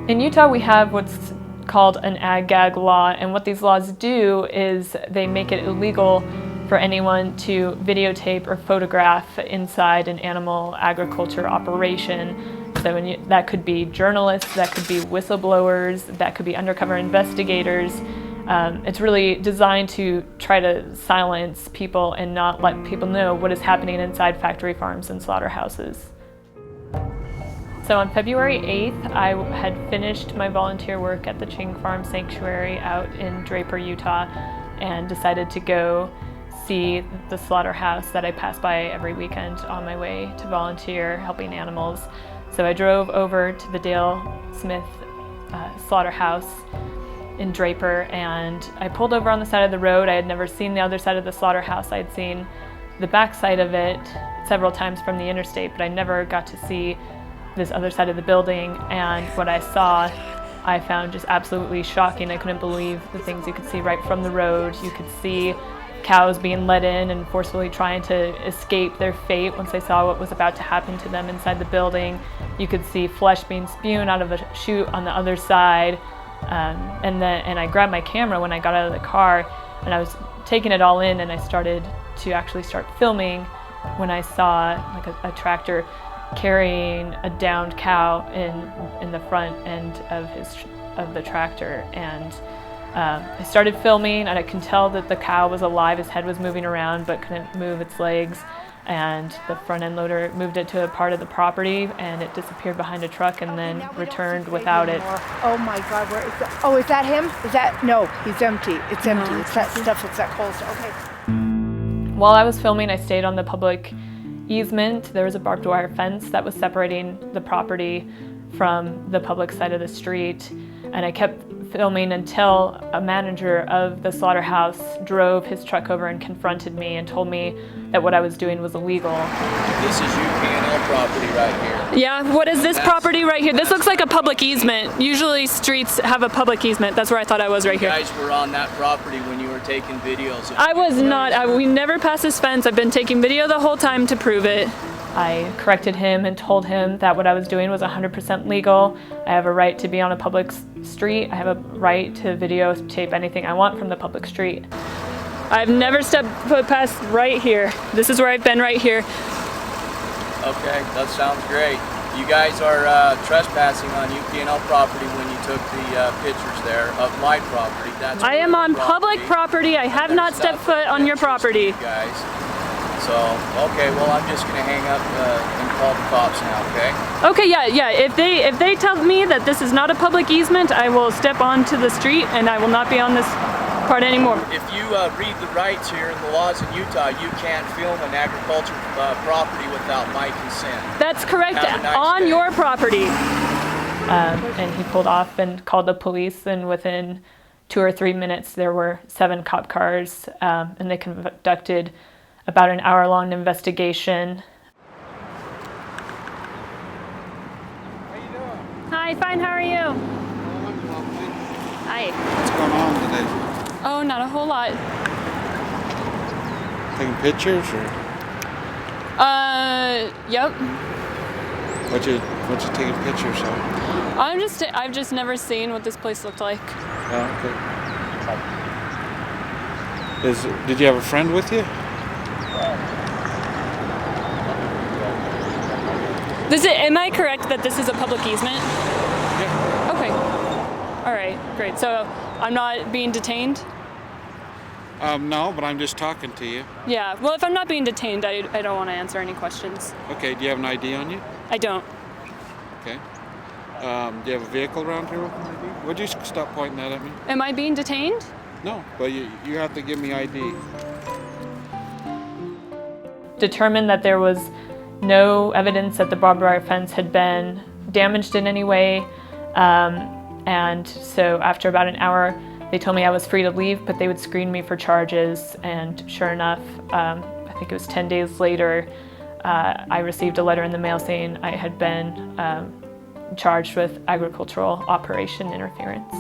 In Utah, we have what's called an Ag-Gag law, and what these laws do is they make it illegal for anyone to videotape or photograph inside an animal agriculture operation. So that could be journalists, that could be whistleblowers, that could be undercover investigators. It's really designed to try to silence people and not let people know what is happening inside factory farms and slaughterhouses. So on February 8th, I had finished my volunteer work at the Ching Farm Sanctuary out in Draper, Utah, and decided to go see the slaughterhouse that I pass by every weekend on my way to volunteer helping animals. So I drove over to the Dale Smith slaughterhouse in Draper, and I pulled over on the side of the road. I had never seen the other side of the slaughterhouse. I had seen the back side of it several times from the interstate, but I never got to see this other side of the building, and what I saw I found just absolutely shocking. I couldn't believe the things you could see right from the road. You could see cows being let in and forcefully trying to escape their fate once they saw what was about to happen to them inside the building. You could see flesh being spewed out of a chute on the other side. And I grabbed my camera when I got out of the car, and I was taking it all in, and I started to actually start filming when I saw like a tractor carrying a downed cow in the front end of the tractor, and I started filming, and I can tell that the cow was alive. His head was moving around but couldn't move its legs, and the front end loader moved it to a part of the property, and it disappeared behind a truck and then returned without it. Oh my God, where is that? Oh, is that him? Is that, no, he's empty. It's empty. It's that stuff, it's that cold stuff. Okay. While I was filming, I stayed on the public easement. There was a barbed wire fence that was separating the property from the public side of the street, and I kept filming until a manager of the slaughterhouse drove his truck over and confronted me and told me that what I was doing was illegal. This is UPNL property right here. Yeah, what is this property right here? This looks like a public easement. Usually streets have a public easement. That's where I thought I was right here. You guys were on that property when you were taking videos. I was not. We never passed this fence. I've been taking video the whole time to prove it. I corrected him and told him that what I was doing was 100% legal. I have a right to be on a public street. I have a right to videotape anything I want from the public street. I've never stepped foot past right here. This is where I've been right here. Okay, that sounds great. You guys are trespassing on UPNL property when you took the pictures there of my property. I am on public property. I have not stepped foot on your property. You guys. So, okay, well, I'm just going to hang up and call the cops now, okay? Okay, yeah. If they tell me that this is not a public easement, I will step onto the street and I will not be on this part anymore. If you read the rights here and the laws in Utah, you can't film an agricultural property without my consent. That's correct, on your property. And he pulled off and called the police, and within 2 or 3 minutes there were 7 cop cars, and they conducted about an hour-long investigation. How you doing? Hi, fine, how are you? Hi. What's going on today? Oh, not a whole lot. Taking pictures or? Yep. What you taking pictures of? I've just never seen what this place looked like. Oh, okay. Did you have a friend with you? Am I correct that this is a public easement? Yeah. Okay. All right, great. So I'm not being detained? No, but I'm just talking to you. Yeah, well, if I'm not being detained, I don't want to answer any questions. Okay, do you have an ID on you? I don't. Okay. Do you have a vehicle around here with an ID? Would you stop pointing that at me? Am I being detained? No, but you have to give me ID. Determined that there was no evidence that the barbed wire fence had been damaged in any way. And so after about an hour, they told me I was free to leave, but they would screen me for charges. And sure enough, I think it was 10 days later, I received a letter in the mail saying I had been charged with agricultural operation interference.